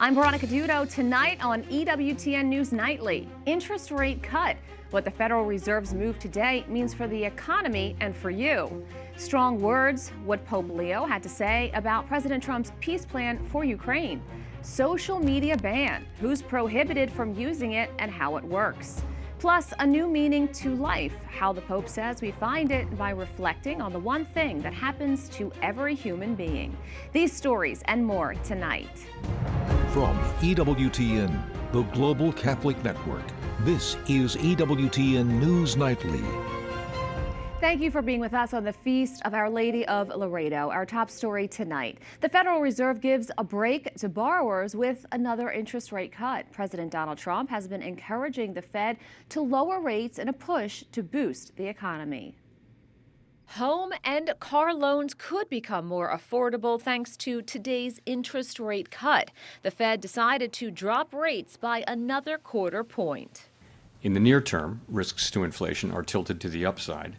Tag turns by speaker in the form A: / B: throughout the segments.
A: I'm Veronica Dudo. Tonight on EWTN News Nightly, interest rate cut. What the Federal Reserve's move today means for the economy and for you. Strong words, what Pope Leo had to say about President Trump's peace plan for Ukraine. Social media ban, who's prohibited from using it and how it works. Plus, a new meaning to life, how the Pope says we find it by reflecting on the one thing that happens to every human being. These stories and more tonight.
B: From EWTN, the Global Catholic Network, this is EWTN News Nightly.
A: Thank you for being with us on the Feast of Our Lady of Laredo. Our top story tonight. The Federal Reserve gives a break to borrowers with another interest rate cut. President Donald Trump has been encouraging the Fed to lower rates in a push to boost the economy. Home and car loans could become more affordable thanks to today's interest rate cut. The Fed decided to drop rates by another quarter point.
C: In the near term, risks to inflation are tilted to the upside,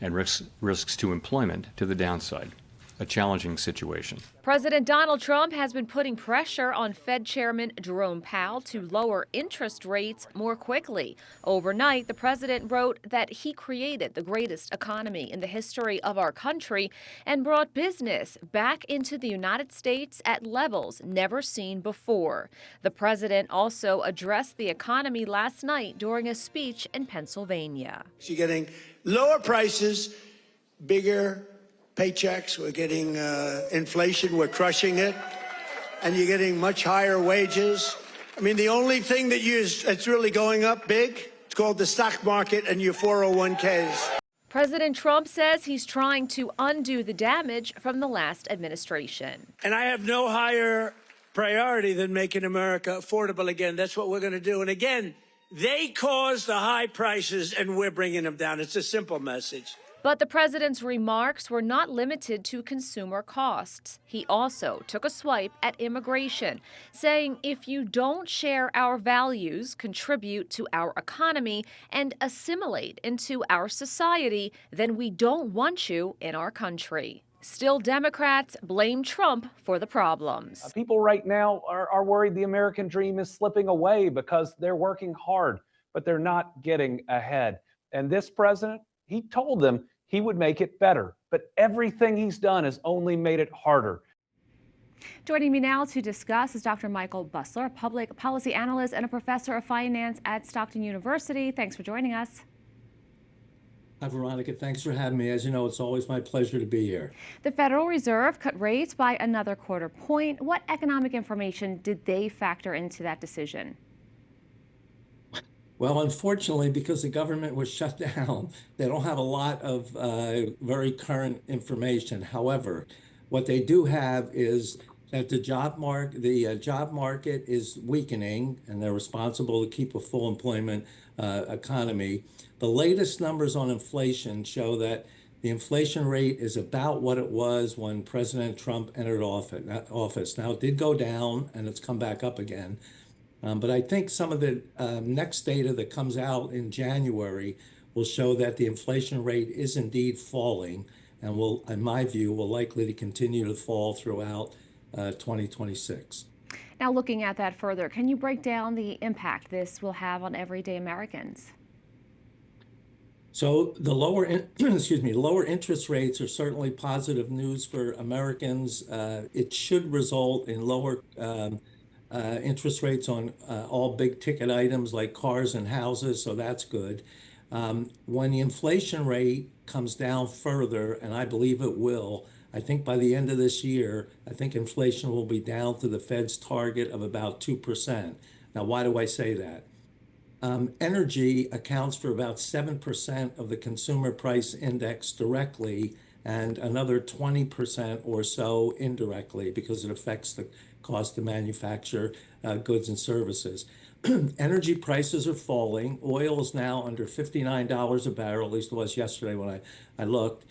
C: and risks to employment to the downside. A challenging situation.
A: President Donald Trump has been putting pressure on Fed Chairman Jerome Powell to lower interest rates more quickly. Overnight, the president wrote that he created the greatest economy in the history of our country and brought business back into the United States at levels never seen before. The president also addressed the economy last night during a speech in Pennsylvania.
D: You're getting lower prices, bigger paychecks, we're getting inflation, we're crushing it, and you're getting much higher wages. I mean, the only thing that's really going up big, it's called the stock market and your 401ks.
A: President Trump says he's trying to undo the damage from the last administration.
D: And I have no higher priority than making America affordable again. That's what we're going to do. And again, they caused the high prices and we're bringing them down. It's a simple message.
A: But the president's remarks were not limited to consumer costs. He also took a swipe at immigration, saying if you don't share our values, contribute to our economy, and assimilate into our society, then we don't want you in our country. Still, Democrats blame Trump for the problems.
E: People right now are worried the American dream is slipping away because they're working hard, but they're not getting ahead. And this president, he told them he would make it better, but everything he's done has only made it harder.
A: Joining me now to discuss is Dr. Michael Busler, a public policy analyst and a professor of finance at Stockton University. Thanks for joining us.
F: Hi, Veronica. Thanks for having me. As you know, it's always my pleasure to be here.
A: The Federal Reserve cut rates by another quarter point. What economic information did they factor into that decision?
F: Well, unfortunately, because the government was shut down, they don't have a lot of very current information. However, what they do have is that the job market is weakening, and they're responsible to keep a full employment economy. The latest numbers on inflation show that the inflation rate is about what it was when President Trump entered office. Now, it did go down, and it's come back up again. But I think some of the next data that comes out in January will show that the inflation rate is indeed falling and will, in my view, will likely to continue to fall throughout 2026.
A: Now, looking at that further, can you break down the impact this will have on everyday Americans?
F: So the lower interest rates are certainly positive news for Americans. It should result in lower interest rates on all big ticket items like cars and houses, so that's good. When the inflation rate comes down further, and I believe it will, I think by the end of this year, I think inflation will be down to the Fed's target of about 2%. Now, why do I say that? Energy accounts for about 7% of the consumer price index directly, and another 20% or so indirectly because it affects the cost to manufacture goods and services. Energy prices are falling. Oil is now under $59 a barrel, at least it was yesterday when I looked.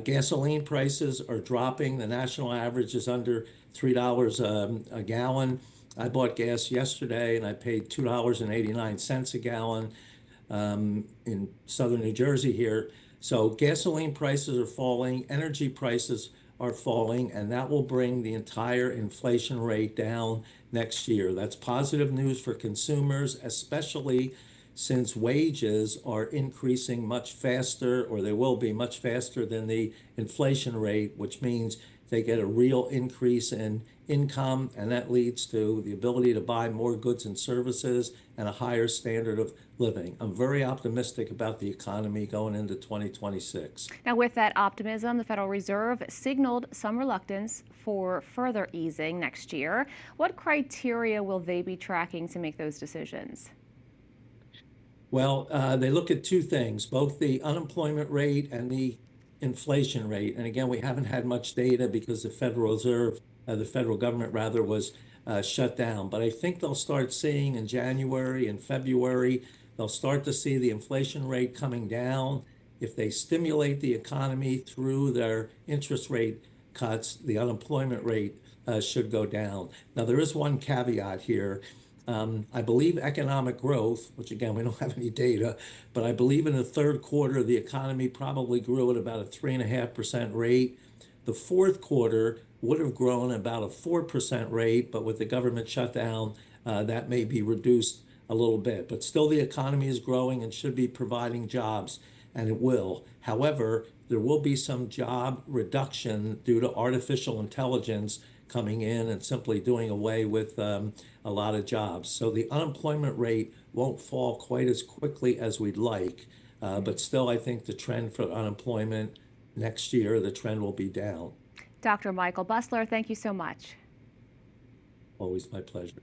F: Gasoline prices are dropping. The national average is under $3 a gallon. I bought gas yesterday and I paid $2.89 a gallon in southern New Jersey here. So gasoline prices are falling. Energy prices are falling, and that will bring the entire inflation rate down next year. That's positive news for consumers, especially since wages are increasing much faster, or they will be much faster than the inflation rate, which means they get a real increase in income, and that leads to the ability to buy more goods and services and a higher standard of living. I'm very optimistic about the economy going into 2026.
A: Now, with that optimism, the Federal Reserve signaled some reluctance for further easing next year. What criteria will they be tracking to make those decisions?
F: Well, they look at two things, both the unemployment rate and the inflation rate. And again, we haven't had much data because the Federal Reserve, the federal government rather, was shut down. But I think they'll start seeing in January and February, they'll start to see the inflation rate coming down. If they stimulate the economy through their interest rate cuts, the unemployment rate should go down. Now, there is one caveat here. I believe economic growth, which again, we don't have any data, but I believe in the third quarter, the economy probably grew at about a 3.5% rate. The fourth quarter would have grown about a 4% rate, but with the government shutdown, that may be reduced a little bit. But still, the economy is growing and should be providing jobs, and it will. However, there will be some job reduction due to artificial intelligence coming in and simply doing away with a lot of jobs. So the unemployment rate won't fall quite as quickly as we'd like, but still I think the trend for unemployment next year, the trend will be down.
A: Dr. Michael Busler, thank you so much.
F: Always my pleasure.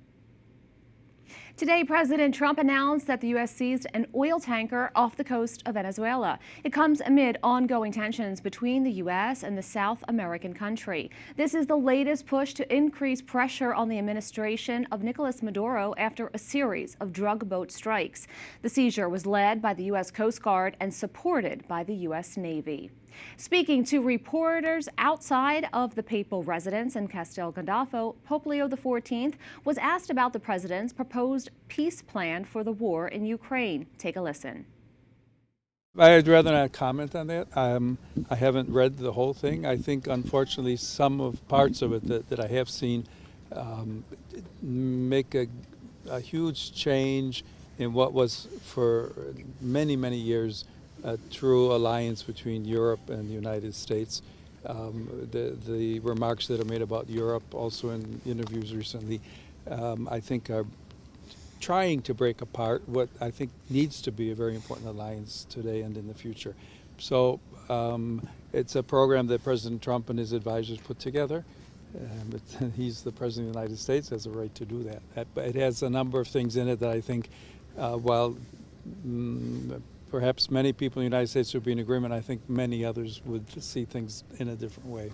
A: Today, President Trump announced that the U.S. seized an oil tanker off the coast of Venezuela. It comes amid ongoing tensions between the U.S. and the South American country. This is the latest push to increase pressure on the administration of Nicolas Maduro after a series of drug boat strikes. The seizure was led by the U.S. Coast Guard and supported by the U.S. Navy. Speaking to reporters outside of the papal residence in Castel Gandolfo, Pope Leo XIV was asked about the president's proposed peace plan for the war in Ukraine. Take a listen.
G: I'd rather not comment on that. I haven't read the whole thing. I think, unfortunately, some of parts of it that I have seen make a huge change in what was for many, many years a true alliance between Europe and the United States. The remarks that are made about Europe, also in interviews recently, I think are trying to break apart what I think needs to be a very important alliance today and in the future. So it's a program that President Trump and his advisors put together. He's the President of the United States, has a right to do that. It has a number of things in it that I think, while perhaps many people in the United States would be in agreement, I think many others would see things in a different way.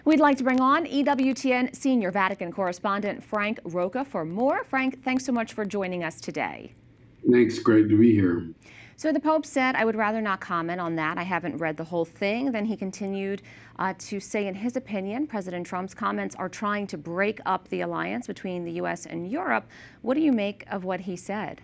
A: We'd like to bring on EWTN Senior Vatican Correspondent Frank Roca for more. Frank, thanks so much for joining us today.
H: Thanks, great to be here.
A: So the Pope said, I would rather not comment on that. I haven't read the whole thing. Then he continued to say, in his opinion, President Trump's comments are trying to break up the alliance between the U.S. and Europe. What do you make of what he said?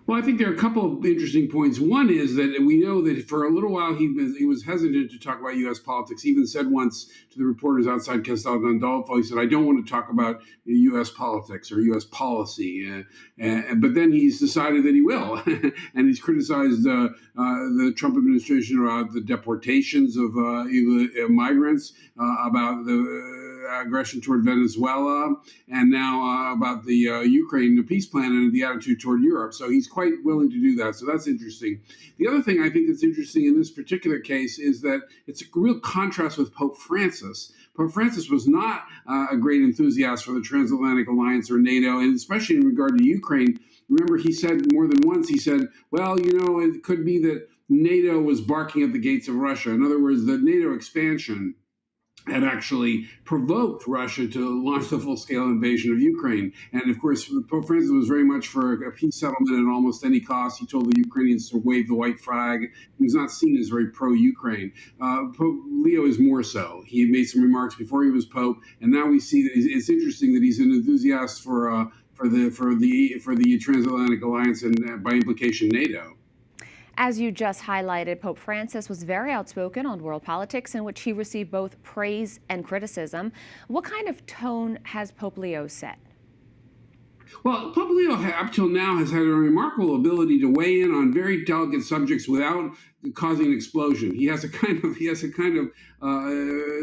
H: Well, I think there are a couple of interesting points. One is that we know that for a little while he was hesitant to talk about U.S. politics. He even said once to the reporters outside Castel Gandolfo, he said, I don't want to talk about U.S. politics or U.S. policy. But then he's decided that he will. And he's criticized the Trump administration about the deportations of migrants, about the aggression toward Venezuela, and now about the Ukraine peace plan and the attitude toward Europe. So he's quite willing to do that. So that's interesting. The other thing I think that's interesting in this particular case is that it's a real contrast with Pope Francis. Pope Francis was not a great enthusiast for the transatlantic alliance or NATO, and especially in regard to Ukraine. Remember, he said more than once, he said, well, you know, it could be that NATO was barking at the gates of Russia. In other words, the NATO expansion had actually provoked Russia to launch the full-scale invasion of Ukraine. And of course, Pope Francis was very much for a peace settlement at almost any cost. He told the Ukrainians to wave the white flag. He was not seen as very pro-Ukraine. Pope Leo is more so. He had made some remarks before he was Pope, and now we see that it's interesting that he's an enthusiast for the transatlantic alliance and by implication NATO.
A: As you just highlighted, Pope Francis was very outspoken on world politics, in which he received both praise and criticism. What kind of tone has Pope Leo set?
H: Well, Pope Leo, up till now, has had a remarkable ability to weigh in on very delicate subjects without causing an explosion. He has a kind of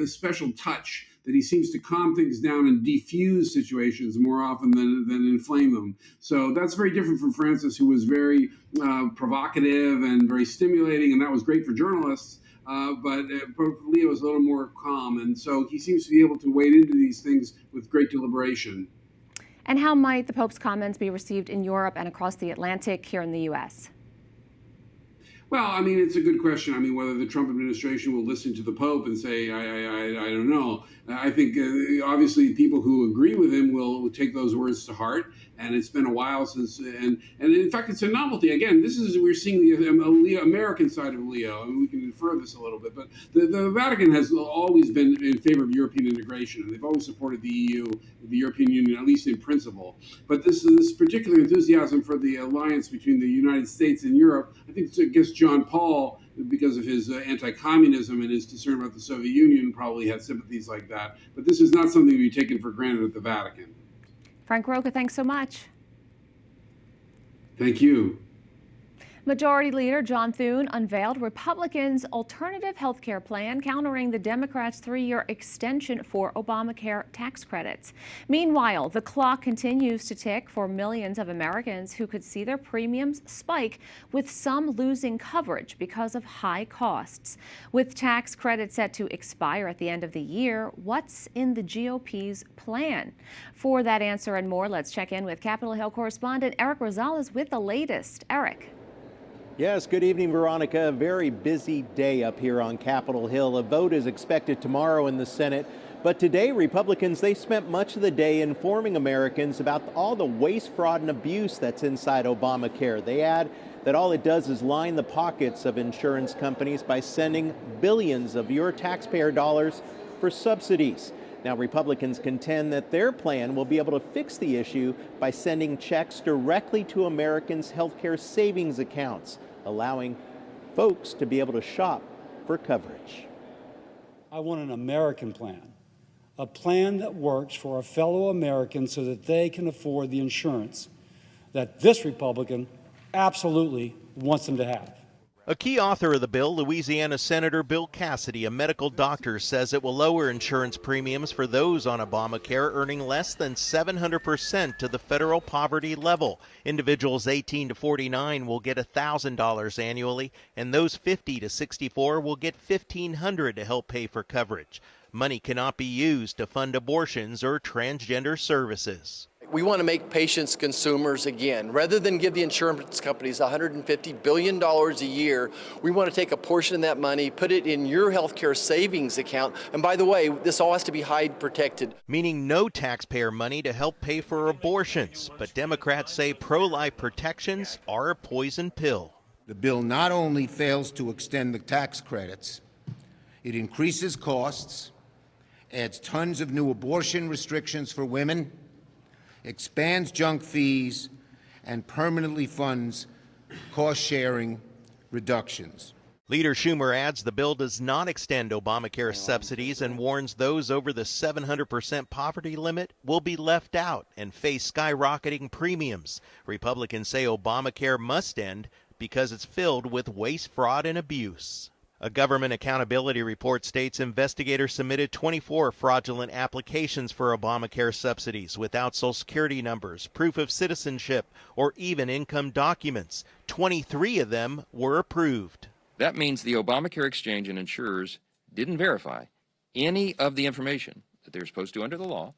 H: special touch that he seems to calm things down and defuse situations more often than inflame them. So that's very different from Francis, who was very provocative and very stimulating, and that was great for journalists. But Pope Leo is a little more calm, and so he seems to be able to wade into these things with great deliberation.
A: And how might the Pope's comments be received in Europe and across the Atlantic here in the U.S.?
H: Well, I mean, it's a good question. I mean, whether the Trump administration will listen to the Pope and say, I don't know. I think obviously people who agree with him will take those words to heart. And it's been a while since, and in fact, it's a novelty. Again, we're seeing the American side of Leo, and we can infer this a little bit. But the Vatican has always been in favor of European integration, and they've always supported the EU, the European Union, at least in principle. But this particular enthusiasm for the alliance between the United States and Europe, I think, I guess John Paul, because of his anti-communism and his concern about the Soviet Union, probably had sympathies like that. But this is not something to be taken for granted at the Vatican.
A: Frank Roca, thanks so much.
H: Thank you.
A: Majority Leader John Thune unveiled Republicans' alternative health care plan, countering the Democrats' 3-year extension for Obamacare tax credits. Meanwhile, the clock continues to tick for millions of Americans who could see their premiums spike, with some losing coverage because of high costs. With tax credits set to expire at the end of the year, what's in the GOP's plan? For that answer and more, let's check in with Capitol Hill correspondent Eric Rosales with the latest. Eric.
I: Yes, good evening, Veronica. A very busy day up here on Capitol Hill. A vote is expected tomorrow in the Senate. But today, Republicans, they spent much of the day informing Americans about all the waste, fraud, and abuse that's inside Obamacare. They add that all it does is line the pockets of insurance companies by sending billions of your taxpayer dollars for subsidies. Now, Republicans contend that their plan will be able to fix the issue by sending checks directly to Americans' healthcare savings accounts, allowing folks to be able to shop for coverage.
J: I want an American plan, a plan that works for our fellow Americans so that they can afford the insurance that this Republican absolutely wants them to have.
I: A key author of the bill, Louisiana Senator Bill Cassidy, a medical doctor, says it will lower insurance premiums for those on Obamacare earning less than 700% to the federal poverty level. Individuals 18 to 49 will get $1,000 annually, and those 50 to 64 will get $1,500 to help pay for coverage. Money cannot be used to fund abortions or transgender services.
K: We want to make patients consumers again. Rather than give the insurance companies $150 billion a year, we want to take a portion of that money, put it in your healthcare savings account. And by the way, this all has to be HIDE protected.
I: Meaning no taxpayer money to help pay for abortions. But Democrats say pro-life protections are a poison pill.
L: The bill not only fails to extend the tax credits, it increases costs, adds tons of new abortion restrictions for women, expands junk fees, and permanently funds cost-sharing reductions.
I: Leader Schumer adds the bill does not extend Obamacare subsidies and warns those over the 700% poverty limit will be left out and face skyrocketing premiums. Republicans say Obamacare must end because it's filled with waste, fraud, and abuse. A government accountability report states investigators submitted 24 fraudulent applications for Obamacare subsidies without Social Security numbers, proof of citizenship, or even income documents. 23 of them were approved.
M: That means the Obamacare exchange and insurers didn't verify any of the information that they're supposed to under the law,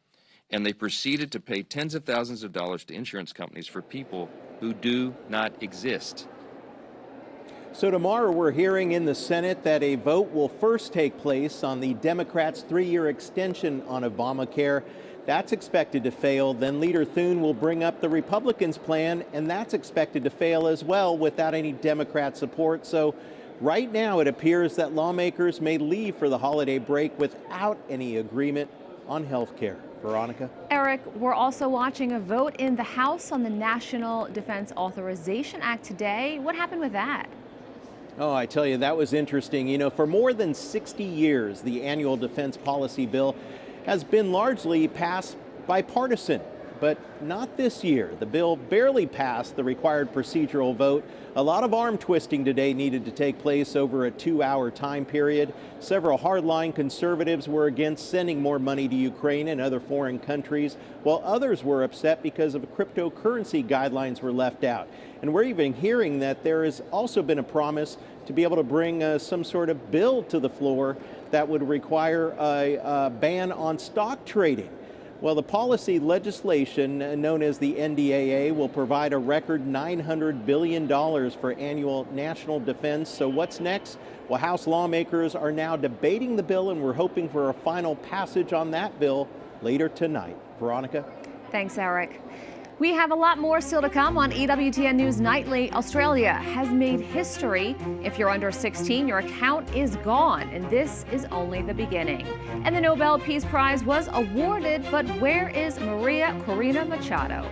M: and they proceeded to pay tens of thousands of dollars to insurance companies for people who do not exist.
I: So tomorrow we're hearing in the Senate that a vote will first take place on the Democrats' 3-year extension on Obamacare. That's expected to fail. Then Leader Thune will bring up the Republicans' plan, and that's expected to fail as well without any Democrat support. So right now it appears that lawmakers may leave for the holiday break without any agreement on health care. Veronica?
A: Eric, we're also watching a vote in the House on the National Defense Authorization Act today. What happened with that?
I: Oh, I tell you, that was interesting. You know, for more than 60 years, the annual defense policy bill has been largely passed bipartisan, but not this year. The bill barely passed the required procedural vote. A lot of arm twisting today needed to take place over a 2-hour time period. Several hardline conservatives were against sending more money to Ukraine and other foreign countries, while others were upset because of cryptocurrency guidelines were left out. And we're even hearing that there has also been a promise to be able to bring some sort of bill to the floor that would require a ban on stock trading. Well, the policy legislation known as the NDAA will provide a record $900 billion for annual national defense. So what's next? Well, House lawmakers are now debating the bill, and we're hoping for a final passage on that bill later tonight. Veronica?
A: Thanks, Eric. We have a lot more still to come on EWTN News Nightly. Australia has made history. If you're under 16, your account is gone, and this is only the beginning. And the Nobel Peace Prize was awarded, but where is Maria Corina Machado?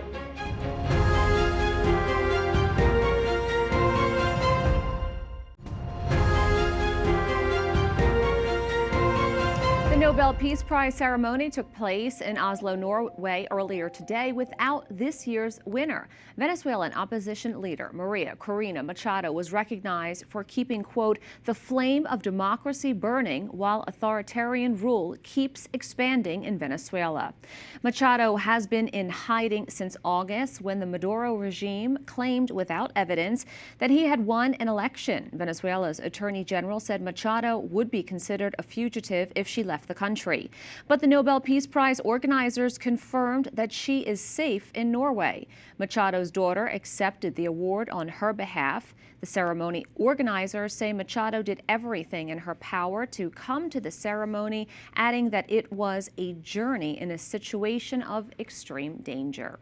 A: The Nobel Peace Prize ceremony took place in Oslo, Norway earlier today without this year's winner. Venezuelan opposition leader Maria Corina Machado was recognized for keeping, quote, the flame of democracy burning while authoritarian rule keeps expanding in Venezuela. Machado has been in hiding since August when the Maduro regime claimed without evidence that he had won an election. Venezuela's attorney general said Machado would be considered a fugitive if she left the country. But the Nobel Peace Prize organizers confirmed that she is safe in Norway. Machado's daughter accepted the award on her behalf. The ceremony organizers say Machado did everything in her power to come to the ceremony, adding that it was a journey in a situation of extreme danger.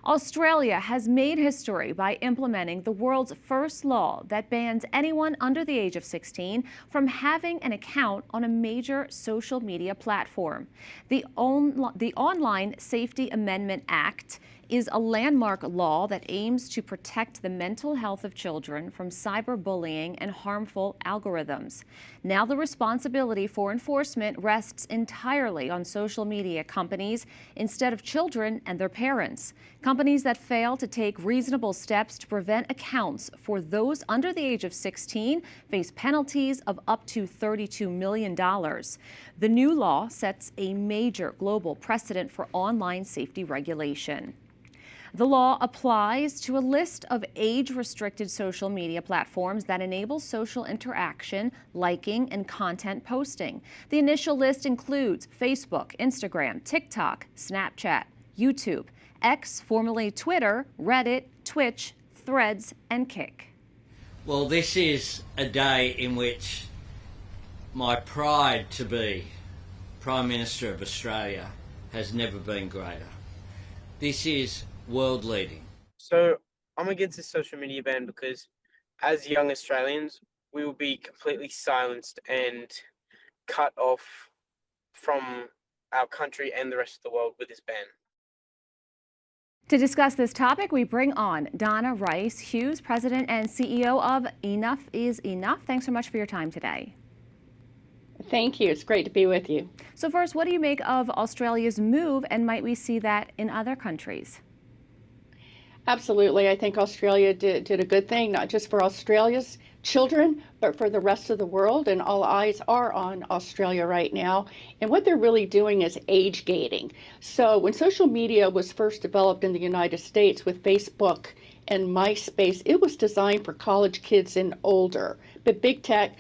A: Australia has made history by implementing the world's first law that bans anyone under the age of 16 from having an account on a major social media platform. The Online Safety Amendment Act is a landmark law that aims to protect the mental health of children from cyberbullying and harmful algorithms. Now the responsibility for enforcement rests entirely on social media companies instead of children and their parents. Companies that fail to take reasonable steps to prevent accounts for those under the age of 16 face penalties of up to $32 million. The new law sets a major global precedent for online safety regulation. The law applies to a list of age-restricted social media platforms that enable social interaction, liking, and content posting. The initial list includes Facebook, Instagram, TikTok, Snapchat, YouTube, X, formerly Twitter, Reddit, Twitch, Threads, and Kick.
N: Well, this is a day in which my pride to be Prime Minister of Australia has never been greater. This is world leading.
O: So I'm against this social media ban because as young Australians, we will be completely silenced and cut off from our country and the rest of the world with this ban.
A: To discuss this topic, we bring on Donna Rice Hughes, President and CEO of Enough is Enough. Thanks so much for your time today.
P: Thank you. It's great to be with you.
A: So first, what do you make of Australia's move, and might we see that in other countries?
P: Absolutely. I think Australia did a good thing, not just for Australia's children, but for the rest of the world. And all eyes are on Australia right now. And what they're really doing is age gating. So when social media was first developed in the United States with Facebook and MySpace, it was designed for college kids and older. But big tech,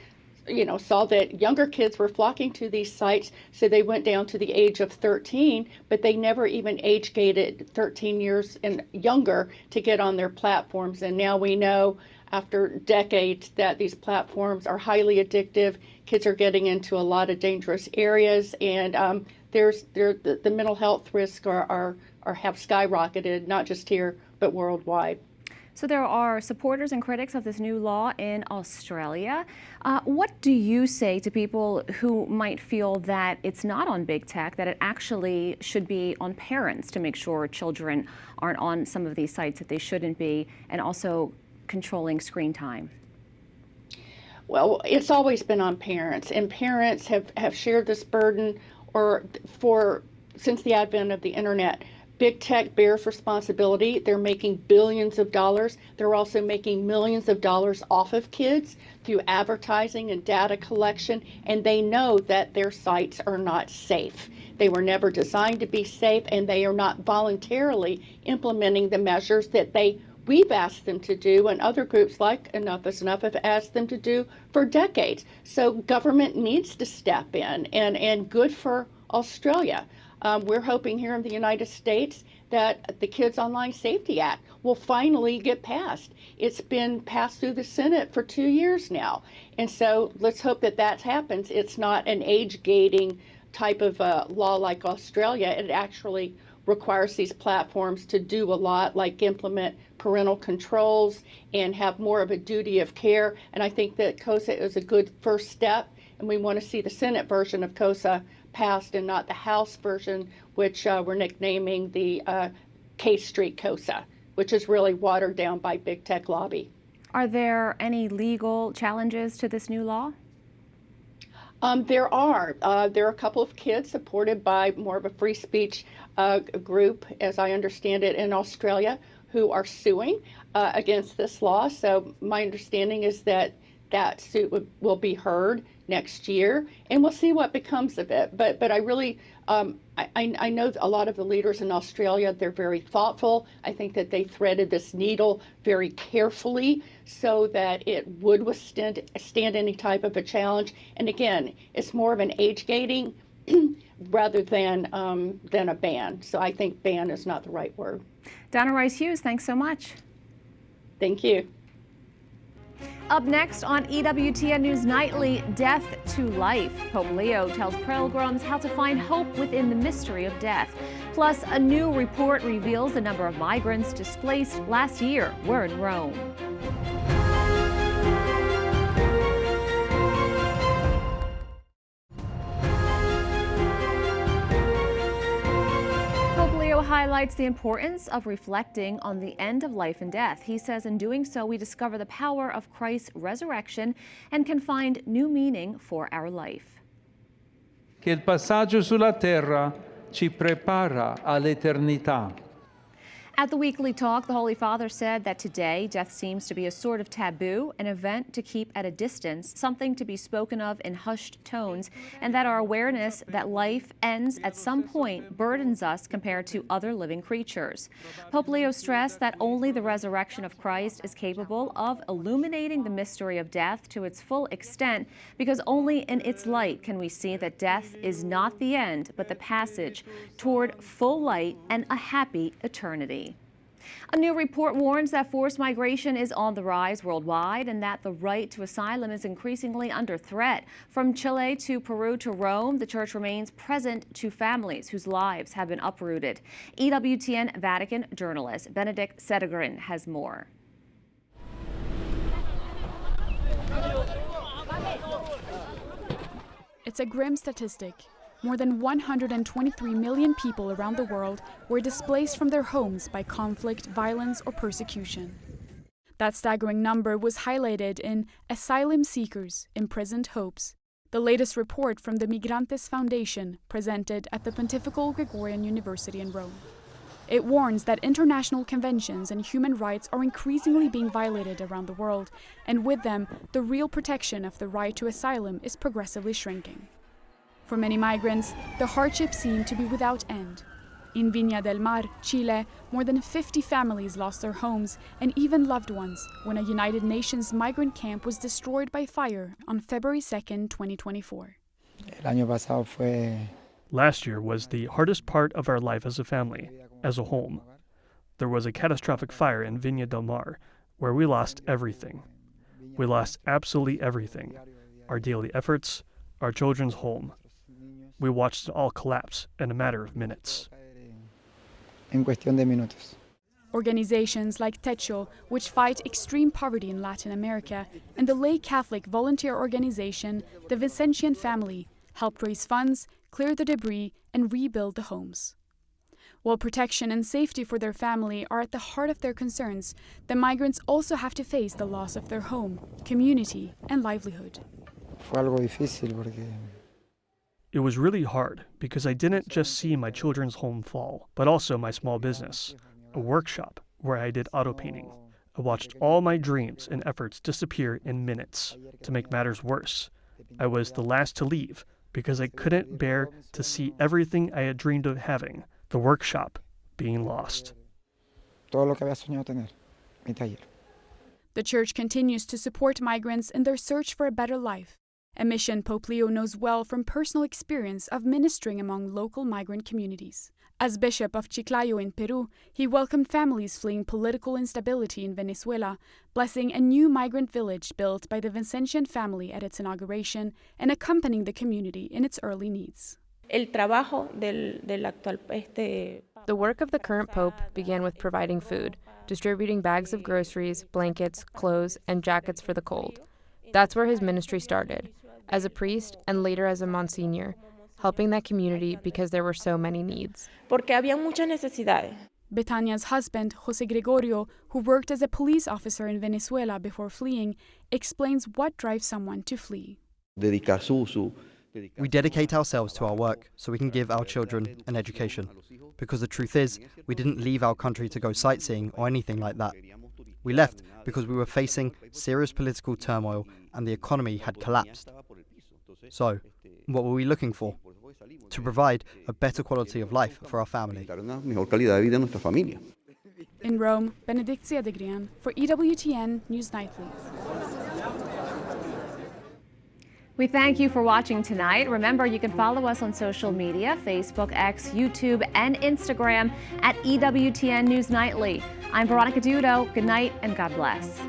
P: saw that younger kids were flocking to these sites, so they went down to the age of 13, but they never even age gated 13 years and younger to get on their platforms. And now we know after decades that these platforms are highly addictive. Kids are getting into a lot of dangerous areas, and the mental health risks have skyrocketed, not just here, but worldwide.
A: So there are supporters and critics of this new law in Australia. What do you say to people who might feel that it's not on big tech, that it actually should be on parents to make sure children aren't on some of these sites that they shouldn't be, and also controlling screen time?
P: Well, it's always been on parents, and parents have shared this burden since the advent of the internet. Big tech bears responsibility. They're making billions of dollars. They're also making millions of dollars off of kids through advertising and data collection, and they know that their sites are not safe. They were never designed to be safe, and they are not voluntarily implementing the measures that we've asked them to do, and other groups like Enough is Enough have asked them to do for decades. So government needs to step in, and good for Australia. We're hoping here in the United States that the Kids Online Safety Act will finally get passed. It's been passed through the Senate for 2 years now. And so let's hope that happens. It's not an age gating type of law like Australia. It actually requires these platforms to do a lot, like implement parental controls and have more of a duty of care. And I think that COSA is a good first step. And we want to see the Senate version of COSA passed and not the House version, which we're nicknaming the K Street COSA, which is really watered down by big tech lobby.
A: Are there any legal challenges to this new law?
P: There are a couple of kids supported by more of a free speech group, as I understand it, in Australia, who are suing against this law. So my understanding is that suit will be heard next year, and we'll see what becomes of it. But I really, I know a lot of the leaders in Australia, they're very thoughtful. I think that they threaded this needle very carefully so that it would withstand any type of a challenge. And again, it's more of an age gating rather than a ban. So I think ban is not the right word.
A: Donna Rice-Hughes, thanks so much.
P: Thank you.
A: Up next on EWTN News Nightly, Death to Life. Pope Leo tells pilgrims how to find hope within the mystery of death. Plus, a new report reveals the number of migrants displaced last year. We're in Rome. Highlights the importance of reflecting on the end of life and death. He says in doing so, we discover the power of Christ's resurrection and can find new meaning for our life.
G: Che il passaggio sulla terra ci prepara all'eternità.
A: At the weekly talk, the Holy Father said that today death seems to be a sort of taboo, an event to keep at a distance, something to be spoken of in hushed tones, and that our awareness that life ends at some point burdens us compared to other living creatures. Pope Leo stressed that only the resurrection of Christ is capable of illuminating the mystery of death to its full extent, because only in its light can we see that death is not the end, but the passage toward full light and a happy eternity. A new report warns that forced migration is on the rise worldwide and that the right to asylum is increasingly under threat. From Chile to Peru to Rome, the Church remains present to families whose lives have been uprooted. EWTN Vatican journalist Benedict Sedegren has more.
Q: It's a grim statistic. More than 123 million people around the world were displaced from their homes by conflict, violence, or persecution. That staggering number was highlighted in Asylum Seekers, Imprisoned Hopes, the latest report from the Migrantes Foundation presented at the Pontifical Gregorian University in Rome. It warns that international conventions and human rights are increasingly being violated around the world, and with them, the real protection of the right to asylum is progressively shrinking. For many migrants, the hardships seem to be without end. In Viña del Mar, Chile, more than 50 families lost their homes and even loved ones when a United Nations migrant camp was destroyed by fire on February 2nd, 2024.
R: Last year was the hardest part of our life as a family, as a home. There was a catastrophic fire in Viña del Mar, where we lost everything. We lost absolutely everything. Our daily efforts, our children's home. We watched it all collapse in a matter of minutes.
Q: Organizations like Techo, which fight extreme poverty in Latin America, and the lay Catholic volunteer organization, the Vincentian Family, helped raise funds, clear the debris, and rebuild the homes. While protection and safety for their family are at the heart of their concerns, the migrants also have to face the loss of their home, community, and livelihood.
R: It was really hard because I didn't just see my children's home fall, but also my small business, a workshop where I did auto painting. I watched all my dreams and efforts disappear in minutes. To make matters worse, I was the last to leave because I couldn't bear to see everything I had dreamed of having, the workshop, being lost.
Q: The church continues to support migrants in their search for a better life, a mission Pope Leo knows well from personal experience of ministering among local migrant communities. As Bishop of Chiclayo in Peru, he welcomed families fleeing political instability in Venezuela, blessing a new migrant village built by the Vincentian family at its inauguration and accompanying the community in its early needs.
S: The work of the current Pope began with providing food, distributing bags of groceries, blankets, clothes, and jackets for the cold. That's where his ministry started, as a priest and later as a Monsignor, helping that community because there were so many needs.
Q: Betania's husband, Jose Gregorio, who worked as a police officer in Venezuela before fleeing, explains what drives someone to flee.
T: We dedicate ourselves to our work so we can give our children an education. Because the truth is, we didn't leave our country to go sightseeing or anything like that. We left because we were facing serious political turmoil and the economy had collapsed. So, what were we looking for? To provide a better quality of life for our family.
Q: In Rome, Benedictia de Grian for EWTN News Nightly.
A: We thank you for watching tonight. Remember, you can follow us on social media, Facebook, X, YouTube, and Instagram at EWTN News Nightly. I'm Veronica Dudo. Good night and God bless.